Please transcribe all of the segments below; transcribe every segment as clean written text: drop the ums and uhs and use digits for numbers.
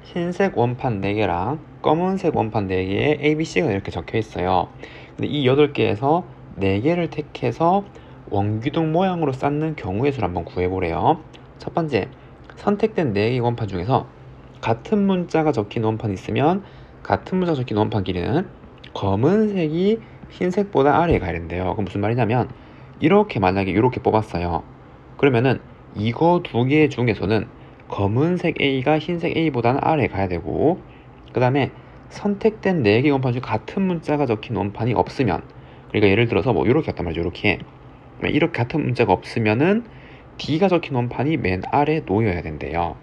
흰색 원판 4개랑 검은색 원판 4개에 ABC가 이렇게 적혀 있어요. 근데 이 8개에서 4개를 택해서 원기둥 모양으로 쌓는 경우의 수를 한번 구해보래요. 첫 번째, 선택된 4개의 원판 중에서 같은 문자가 적힌 원판이 있으면 같은 문자가 적힌 원판 길이는 검은색이 흰색보다 아래에 가야 된대요. 그럼 무슨 말이냐면 이렇게 만약에 이렇게 뽑았어요. 그러면은 이거 2개 중에서는 검은색 A가 흰색 A보다는 아래에 가야 되고, 그 다음에 선택된 4개 원판 중 같은 문자가 적힌 원판이 없으면, 그러니까 예를 들어서 뭐 이렇게 했단 말이죠. 이렇게 같은 문자가 없으면은 D가 적힌 원판이 맨 아래에 놓여야 된대요.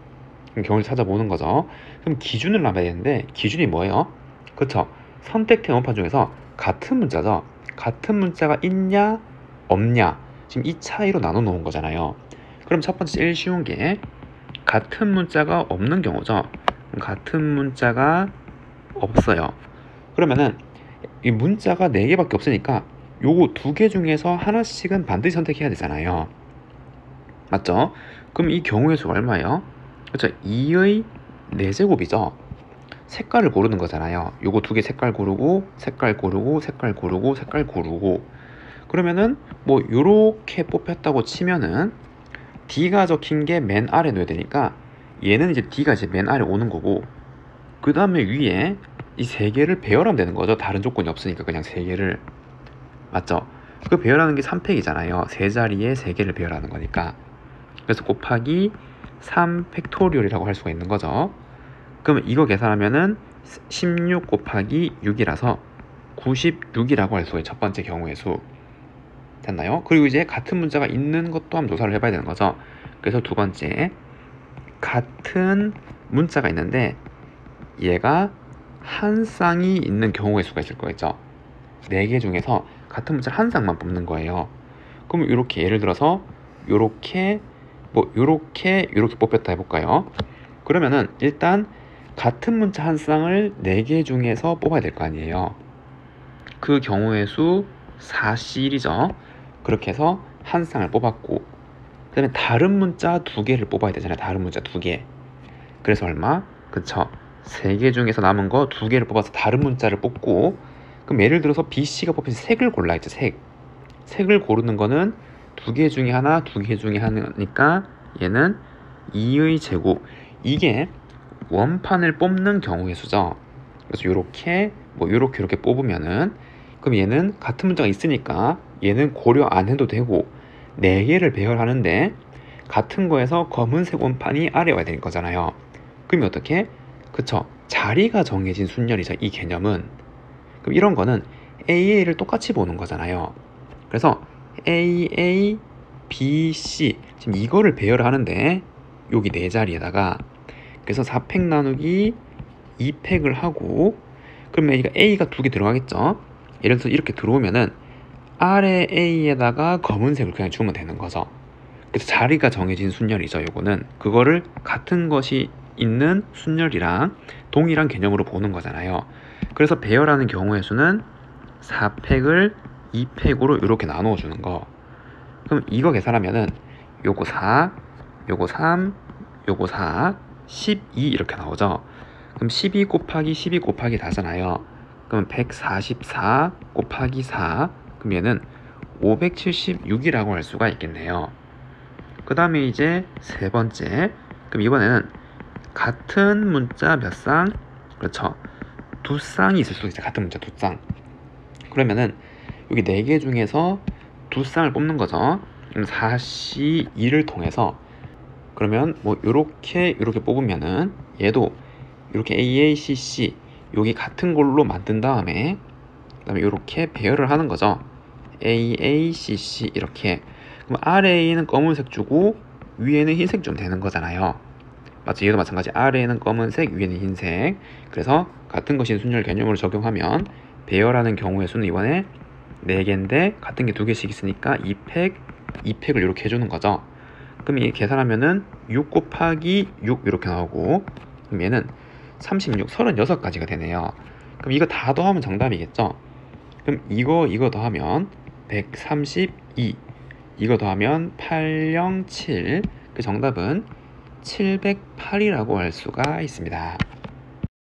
그럼 경우를 찾아보는 거죠. 그럼 기준을 남아야 되는데 기준이 뭐예요? 그쵸? 선택된 원판 중에서 같은 문자죠. 같은 문자가 있냐 없냐, 지금 이 차이로 나눠 놓은 거잖아요. 그럼 첫 번째 제일 쉬운 게 같은 문자가 없는 경우죠. 같은 문자가 없어요. 그러면은 이 문자가 4개밖에 없으니까 요거 2개 중에서 하나씩은 반드시 선택해야 되잖아요. 맞죠? 그럼 이 경우의 수가 얼마예요? 그렇죠? 2의 4제곱이죠. 색깔을 고르는 거잖아요. 요거 2개 색깔 고르고, 색깔 고르고, 색깔 고르고, 색깔 고르고. 그러면은 뭐 요렇게 뽑혔다고 치면은 D가 적힌 게 맨 아래 놓여야 되니까 얘는 이제 D가 이제 맨 아래 오는 거고, 그 다음에 위에 이 3개를 배열하면 되는 거죠. 다른 조건이 없으니까 그냥 3개를. 맞죠? 그 배열하는 게 3팩이잖아요. 3자리에 3개를 배열하는 거니까. 그래서 곱하기 3 팩토리얼이라고 할 수가 있는 거죠. 그러면 이거 계산하면은 16 곱하기 6이라서 96이라고 할 수가 있어요. 첫 번째 경우의 수. 됐나요? 그리고 이제 같은 문자가 있는 것도 한번 조사를 해봐야 되는 거죠. 그래서 두 번째, 같은 문자가 있는데 얘가 한 쌍이 있는 경우의 수가 있을 거겠죠. 4개 중에서 같은 문자를 한 쌍만 뽑는 거예요. 그럼 이렇게 예를 들어서 요렇게 요렇게 뽑혔다 해볼까요? 그러면은 일단 같은 문자 한 쌍을 4개 중에서 뽑아야 될 거 아니에요. 그 경우의 수 4C1이죠. 그렇게 해서 한 쌍을 뽑았고, 그 다음에 다른 문자 2개를 뽑아야 되잖아요. 다른 문자 2개. 그래서 얼마? 그쵸? 3개 중에서 남은 거 2개를 뽑아서 다른 문자를 뽑고, 그럼 예를 들어서 BC가 뽑힌 색을 골라 했죠. 색을 고르는 거는 2개 중에 하나, 2개 중에 하나니까 얘는 2의 제곱. 이게 원판을 뽑는 경우의 수죠. 그래서 요렇게 뽑으면은, 그럼 얘는 같은 문자가 있으니까 얘는 고려 안 해도 되고 4개를 배열하는데 같은 거에서 검은색 원판이 아래 와야 되는 거잖아요. 그럼 어떻게? 그쵸? 자리가 정해진 순열이죠. 이 개념은. 그럼 이런 거는 AA를 똑같이 보는 거잖아요. 그래서 AA, BC, 지금 이거를 배열을 하는데 여기 4자리에다가 그래서 4팩 나누기 2팩을 하고, 그러면 A가 2개 들어가겠죠. 예를 들어서 이렇게 들어오면은 아래 A에다가 검은색을 그냥 주면 되는 거죠. 그래서 자리가 정해진 순열이죠. 요거는 그거를 같은 것이 있는 순열이랑 동일한 개념으로 보는 거잖아요. 그래서 배열하는 경우의 수는 4팩을 2팩으로 이렇게 나누어 주는 거. 그럼 이거 계산하면은 요거 4, 요거 3, 요거 4, 12 이렇게 나오죠. 그럼 12 곱하기 12 곱하기 4잖아요. 그럼 144 곱하기 4, 그럼 얘는 576이라고 할 수가 있겠네요. 그 다음에 이제 세 번째, 그럼 이번에는 같은 문자 몇 쌍? 그렇죠. 2쌍이 있을 수도 있어요. 같은 문자 2쌍. 그러면은 여기 4개 중에서 2쌍을 뽑는 거죠. 그럼 4C2를 통해서, 그러면 뭐 요렇게 뽑으면은 얘도 이렇게 AACC 여기 같은 걸로 만든 다음에 그 다음에 이렇게 배열을 하는 거죠. AACC 이렇게. 그럼 아래에는 검은색 주고 위에는 흰색 주면 되는 거잖아요. 맞죠? 얘도 마찬가지. 아래에는 검은색, 위에는 흰색. 그래서 같은 것인 순열 개념으로 적용하면 배열하는 경우의 수는 이번에 4개인데 같은 게 2개씩 있으니까 2팩을 이렇게 해주는 거죠. 그럼 이 계산하면은 6 곱하기 6 이렇게 나오고, 그럼 얘는 36, 36가지가 되네요. 그럼 이거 다 더하면 정답이겠죠? 그럼 이거 더하면 132, 이거 더하면 807. 그 정답은 708이라고 할 수가 있습니다.